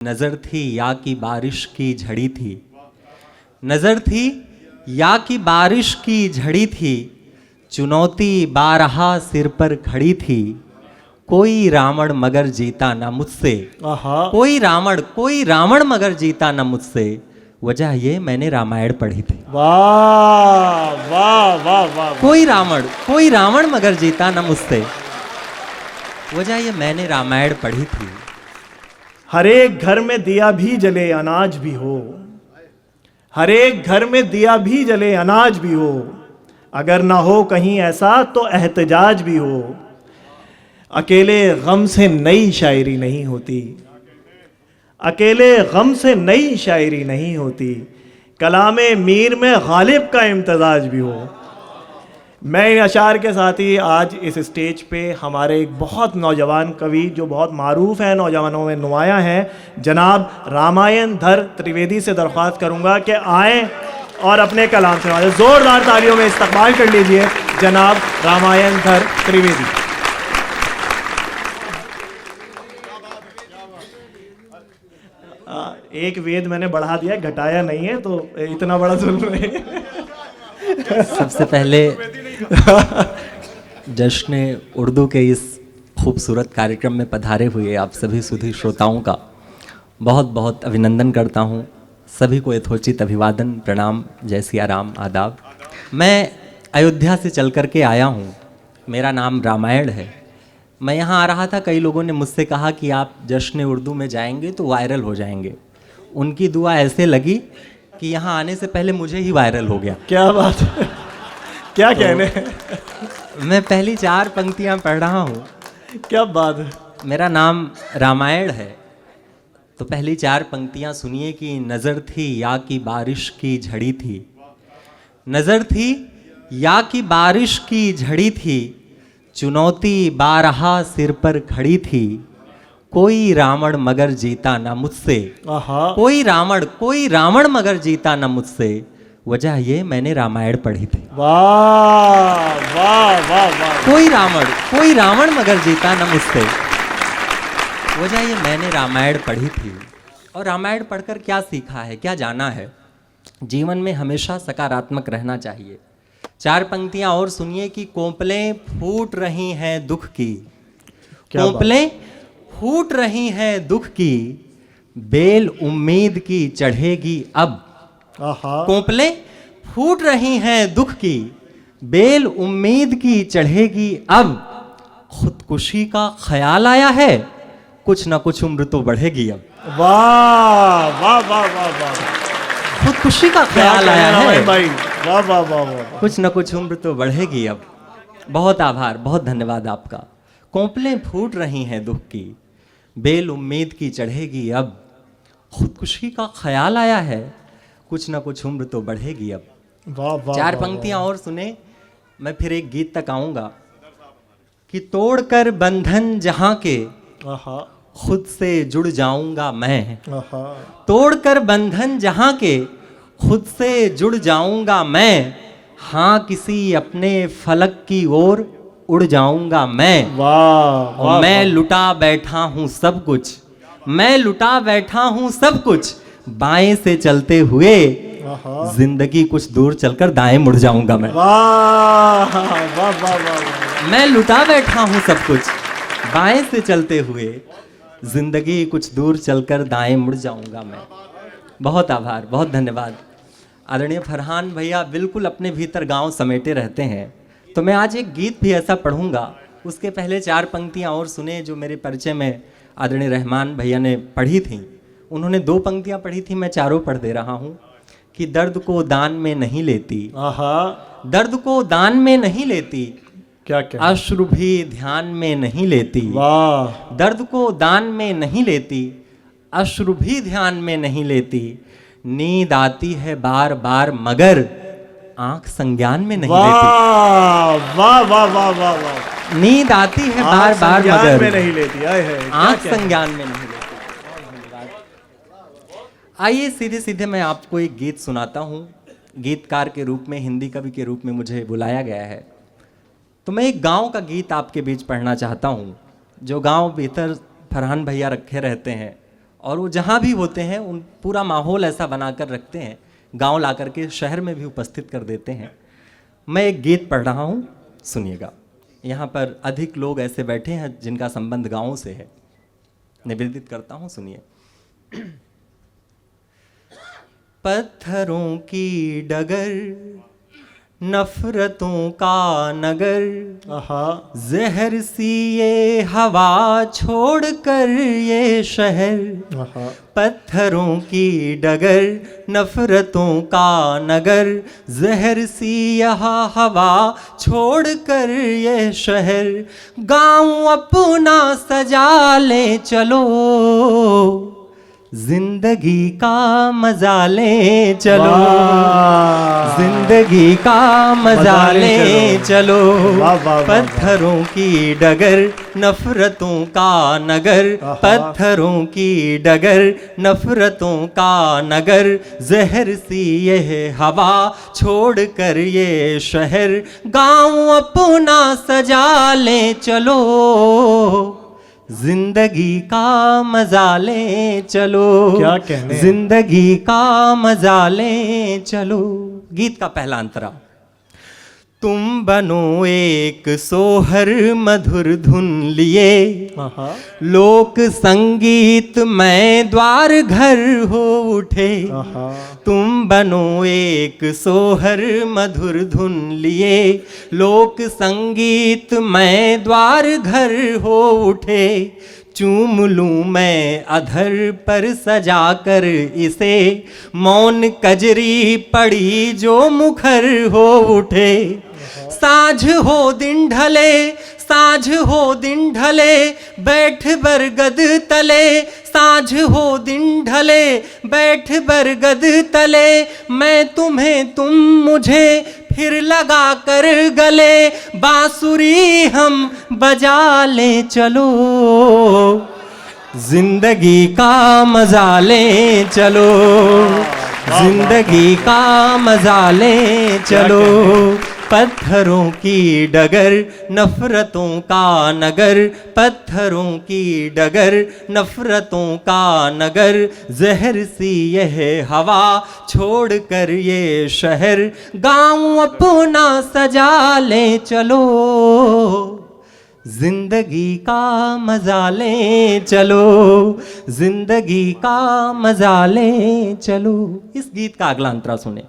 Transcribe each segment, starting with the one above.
नजर थी या की बारिश की झड़ी थी, नजर थी या की बारिश की झड़ी थी, चुनौती बारहा सिर पर खड़ी थी, कोई रावण मगर जीता ना मुझसे, कोई रावण मगर जीता ना मुझसे, वजह ये मैंने रामायण पढ़ी थी। वाह वाह वाह वाह। कोई रावण मगर जीता ना मुझसे, वजह ये मैंने रामायण पढ़ी थी। हर एक घर में दिया भी जले अनाज भी हो, हर एक घर में दिया भी जले अनाज भी हो, अगर ना हो कहीं ऐसा तो एहतजाज भी हो, अकेले गम से नई शायरी नहीं होती, अकेले गम से नई शायरी नहीं होती, कलामे मीर में गालिब का इम्तजाज भी हो। मैं इन अशार के साथ ही आज इस स्टेज पे हमारे एक बहुत नौजवान कवि जो बहुत मारूफ है, नौजवानों में नुमायाँ हैं, जनाब रामायण धर त्रिवेदी से दरख्वास्त करूंगा कि आएँ और अपने कलाम से हमारे ज़ोरदार तालियों में इस्तकबाल कर लीजिए जनाब रामायण धर त्रिवेदी। एक वेद मैंने बढ़ा दिया, घटाया नहीं है, तो इतना बड़ा जुल्म है। सबसे पहले जश्न उर्दू के इस खूबसूरत कार्यक्रम में पधारे हुए आप सभी सुधी श्रोताओं का बहुत बहुत अभिनंदन करता हूँ। सभी को यथोचित अभिवादन, प्रणाम, जय सिया राम, आदाब। मैं अयोध्या से चल कर के आया हूँ, मेरा नाम रामायण है। मैं यहाँ आ रहा था, कई लोगों ने मुझसे कहा कि आप जश्न उर्दू में जाएंगे तो वायरल हो जाएंगे। उनकी दुआ ऐसे लगी कि यहाँ आने से पहले मुझे ही वायरल हो गया। क्या बात है, क्या तो कहने। मैं पहली 4 पंक्तियाँ पढ़ रहा हूँ। क्या बात है। मेरा नाम रामायण है, तो पहली 4 पंक्तियाँ सुनिए कि नज़र थी या की बारिश की झड़ी थी, नज़र थी या की बारिश की झड़ी थी, चुनौती बारहा सिर पर खड़ी थी, कोई रावण मगर जीता ना मुझसे, कोई रावण मगर जीता ना मुझसे, वजह ये मैंने रामायण पढ़ी थी। वाह वाह वाह वाह। कोई रावण मगर जीता ना मुझसे, वजह ये मैंने रामायण पढ़ी थी। और रामायण पढ़कर क्या सीखा है, क्या जाना है? जीवन में हमेशा सकारात्मक रहना चाहिए। 4 पंक्तियां और सुनिए कि कोंपलें फूट रही हैं दुख की, कोंपलें फूट रही हैं दुख की, बेल उम्मीद की चढ़ेगी अब। कोंपलें फूट रही हैं दुख की, बेल उम्मीद की चढ़ेगी अब, खुदकुशी का ख्याल आया है, कुछ ना कुछ उम्र तो बढ़ेगी अब। वाह वाह वाह वाह वाह। खुदकुशी का ख्याल आया है भाई, वाह वाह वाह वाह। कुछ ना कुछ उम्र तो बढ़ेगी अब। बहुत आभार, बहुत धन्यवाद आपका। कोंपलें फूट रही हैं दुख की, बेल उम्मीद की चढ़ेगी अब, खुदकुशी का ख्याल आया है, कुछ ना कुछ उम्र तो बढ़ेगी अब। वाह वाह। 4 पंक्तियां और सुने, मैं फिर एक गीत तक आऊंगा कि तोड़कर बंधन जहां के खुद से जुड़ जाऊंगा मैं, तोड़कर बंधन जहां के खुद से जुड़ जाऊंगा मैं, हाँ किसी अपने फलक की ओर उड़ जाऊंगा मैं। वाह। और मैं लुटा बैठा हूँ सब कुछ, मैं लुटा बैठा हूँ सब कुछ, बाएं से चलते हुए जिंदगी कुछ दूर चलकर दाएं मुड़ जाऊंगा मैं। वाह वाह वाह वाह। मैं लुटा बैठा हूँ सब कुछ, बाएं से चलते हुए जिंदगी कुछ दूर चलकर दाएं मुड़ जाऊंगा मैं। बहुत आभार, बहुत धन्यवाद। आदरणीय फरहान भैया बिल्कुल अपने भीतर गांव समेटे रहते हैं, तो मैं आज एक गीत भी ऐसा पढ़ूंगा। उसके पहले 4 पंक्तियां और सुने जो मेरे परिचय में आदरणीय रहमान भैया ने पढ़ी थी। उन्होंने 2 पंक्तियां पढ़ी थी, मैं चारों पढ़ दे रहा हूं कि दर्द को दान में नहीं लेती, दर्द को दान में नहीं लेती, क्या क्या, अश्रु भी ध्यान में नहीं लेती। वाह। दर्द को दान में नहीं लेती, अश्रु भी ध्यान में नहीं लेती, नींद आती है बार बार मगर आंख संज्ञान में नहीं लेती। वाह वाह वाह वाह वाह। नींद आती है बार बार मगर में नहीं लेती, आंख संज्ञान में नहीं लेती। आइए सीधे सीधे मैं आपको एक गीत सुनाता हूँ। गीतकार के रूप में, हिंदी कवि के रूप में मुझे बुलाया गया है, तो मैं एक गांव का गीत आपके बीच पढ़ना चाहता हूँ, जो गांव भीतर फरहान भैया रखे रहते हैं और वो जहाँ भी होते हैं उन पूरा माहौल ऐसा बनाकर रखते हैं, गांव ला करके शहर में भी उपस्थित कर देते हैं। मैं एक गीत पढ़ रहा हूँ, सुनिएगा। यहाँ पर अधिक लोग ऐसे बैठे हैं जिनका संबंध गाँव से है, निवेदित करता हूँ, सुनिए। पत्थरों की डगर, नफरतों का नगर, जहर सी ये हवा छोड़कर ये शहर। पत्थरों की डगर, नफरतों का नगर, जहर सी यह हवा छोड़कर ये शहर। गाँव अपना सजा ले चलो, जिंदगी का मजा ले चलो, जिंदगी का मजा ले चलो। पत्थरों की डगर, नफरतों का नगर, पत्थरों की डगर, नफरतों का नगर, जहर सी यह हवा छोड़कर ये शहर। गाँव अपना सजा ले चलो, जिंदगी का मजा ले चलो। क्या कहने, जिंदगी का मजा ले चलो। गीत का पहला अंतरा। तुम बनो एक सोहर मधुर धुन लिए, लोक संगीत में द्वार घर हो उठे। तुम बनो एक सोहर मधुर धुन लिए, लोक संगीत में द्वार घर हो उठे। चूम लूं मैं अधर पर सजा कर इसे, मौन कजरी पड़ी जो मुखर हो उठे। साँझ हो दिन ढले, साँझ हो दिन ढले, बैठ बरगद तले। साँझ हो दिन ढले, बैठ बरगद तले। मैं तुम्हें तुम मुझे फिर लगा कर गले, बांसुरी हम बजा ले चलो, जिंदगी का मजा ले चलो, जिंदगी का मजा ले चलो। पत्थरों की डगर, नफरतों का नगर, पत्थरों की डगर, नफरतों का नगर, जहर सी यह हवा छोड़कर ये शहर। गाँव अपना सजा ले चलो, जिंदगी का मजा ले चलो, जिंदगी का मजा ले चलो। इस गीत का अगला अंतरा सुने।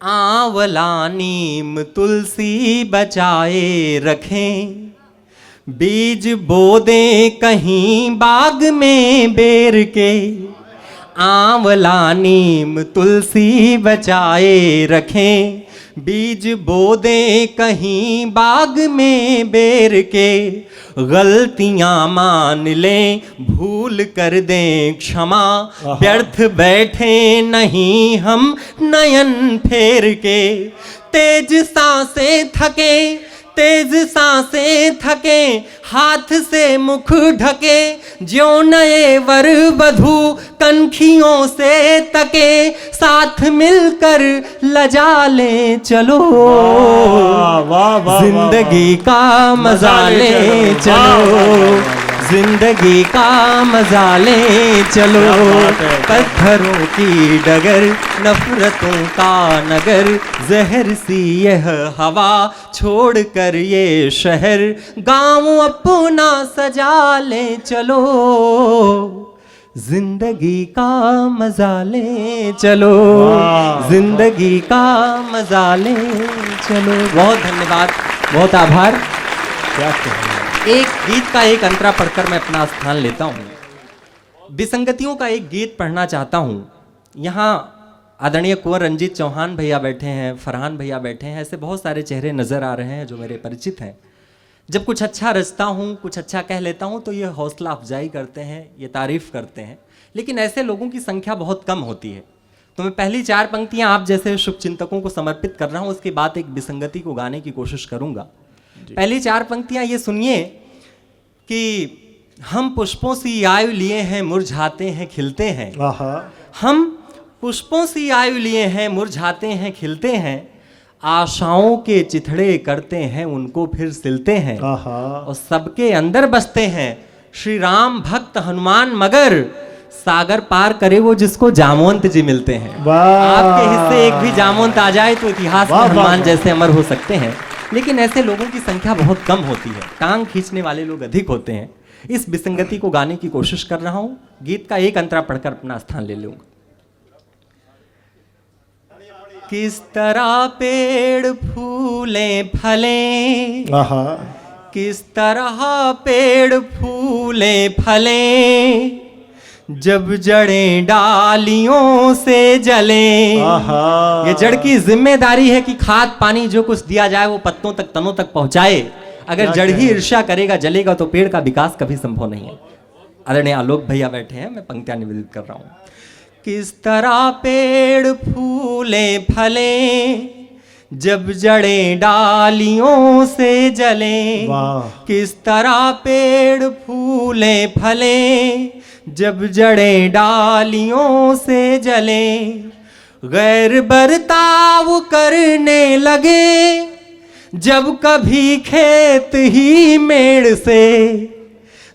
आंवला नीम तुलसी बचाए रखें, बीज बो दें कहीं बाग में बेर के। आंवला नीम तुलसी बचाए रखें, बीज बो दें कहीं बाग में बेर के। गलतियां मान लें, भूल कर दें क्षमा, व्यर्थ बैठे नहीं हम नयन फेर के। तेज सांसें थके, तेज सांसें थके, हाथ से मुख ढके, ज्यों नए वर वधू कनखियों से तके। साथ मिलकर लजा ले चलो, जिंदगी का मजा ले चलो, जिंदगी का मजा ले चलो। पत्थरों की डगर, नफरतों का नगर, जहर सी यह हवा छोड़कर ये शहर। गाँव अपना सजा ले चलो, जिंदगी का मजा ले चलो, जिंदगी का मजा ले चलो। बहुत धन्यवाद, बहुत आभार। क्या कहना। एक गीत का एक अंतरा पढ़कर मैं अपना स्थान लेता हूँ। विसंगतियों का एक गीत पढ़ना चाहता हूँ। यहाँ आदरणीय कुंवर रंजीत चौहान भैया बैठे हैं, फरहान भैया बैठे हैं, ऐसे बहुत सारे चेहरे नज़र आ रहे हैं जो मेरे परिचित हैं। जब कुछ अच्छा रचता हूँ, कुछ अच्छा कह लेता हूँ तो ये हौसला अफजाई करते हैं, ये तारीफ़ करते हैं, लेकिन ऐसे लोगों की संख्या बहुत कम होती है। तो मैं पहली 4 पंक्तियाँ आप जैसे शुभचिंतकों को समर्पित कर रहा हूँ, उसके बाद एक विसंगति को गाने की कोशिश करूँगा। पहली 4 पंक्तियाँ ये सुनिए कि हम पुष्पों सी आयु लिए हैं, मुरझाते हैं खिलते हैं। हम पुष्पों सी आयु लिए हैं, मुरझाते हैं खिलते हैं, आशाओं के चिथड़े करते हैं, उनको फिर सिलते हैं, और सबके अंदर बसते हैं, श्री राम भक्त हनुमान मगर, सागर पार करे वो जिसको जामवंत जी मिलते हैं। वाह। आपके हिस्से एक भी जामवंत आ जाए तो इतिहास में वाह, वाह, हनुमान वाह। जैसे अमर हो सकते हैं, लेकिन ऐसे लोगों की संख्या बहुत कम होती है, टांग खींचने वाले लोग अधिक होते हैं। इस विसंगति को गाने की कोशिश कर रहा हूं, गीत का एक अंतरा पढ़कर अपना स्थान ले लूंगा। किस तरह पेड़ फूले फले, आहा, किस तरह पेड़ फूले फले, जब जड़ें डालियों से जले। आहा। ये जड़ की जिम्मेदारी है कि खाद पानी जो कुछ दिया जाए वो पत्तों तक, तनों तक पहुंचाए। अगर क्या जड़ ही कहें? ईर्ष्या करेगा, जलेगा, तो पेड़ का विकास कभी संभव नहीं है। आदरणीय आलोक भैया बैठे हैं, मैं पंक्तियां निवेदित कर रहा हूं। किस तरह पेड़ फूले फले, जब जड़ें डालियों से जले। वाह। किस तरह पेड़ फूले फले, जब जड़ें डालियों से जले। गैर बर्ताव करने लगे, जब कभी खेत ही मेड़ से।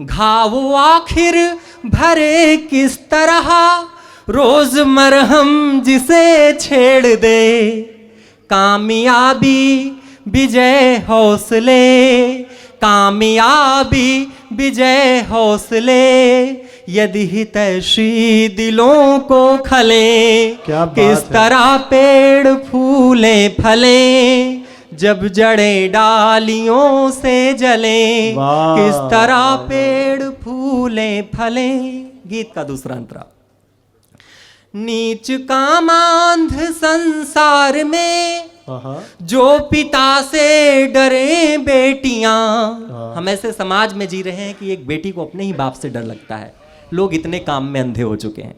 घाव आखिर भरे किस तरह, रोज मरहम जिसे छेड़ दे। कामयाबी विजय हौसले, कामयाबी विजय हौसले, यदि हितैषी दिलों को खले। क्या बात किस है। तरह पेड़ फूले फले, जब जड़ें डालियों से जले। वाह। किस तरह पेड़ फूले फले। गीत का दूसरा अंतरा। नीच कामांध संसार में, आहा, जो पिता से डरे बेटियां। हम ऐसे समाज में जी रहे हैं कि एक बेटी को अपने ही बाप से डर लगता है, लोग इतने काम में अंधे हो चुके हैं।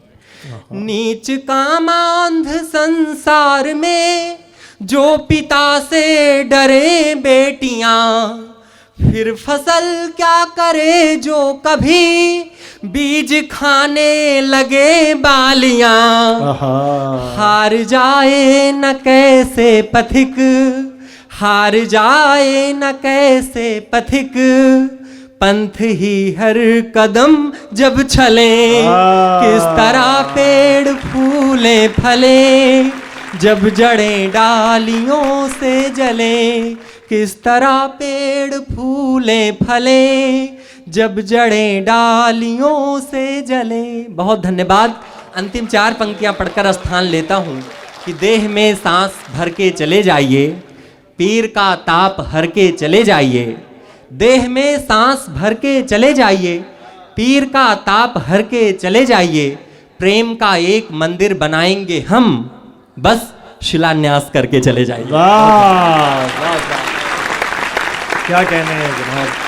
नीच कामांध संसार में, जो पिता से डरे बेटियां। फिर फसल क्या करे जो कभी, बीज खाने लगे बालियां। आहा। हार जाए न कैसे पथिक, हार जाए न कैसे पथिक, पंथ ही हर कदम जब चले। किस तरह पेड़ फूले फले, जब जड़ें डालियों से जले। किस तरह पेड़ फूले फले, जब जड़ें डालियों से जले। बहुत धन्यवाद। अंतिम 4 पंक्तियां पढ़कर स्थान लेता हूं कि देह में सांस भर के चले जाइए, पीर का ताप हर के चले जाइए। देह में सांस भर के चले जाइए, पीर का ताप हर के चले जाइए। प्रेम का एक मंदिर बनाएंगे हम, बस शिलान्यास करके चले जाइए। वाह, वाह, वाह। क्या कहने हैं जनाब।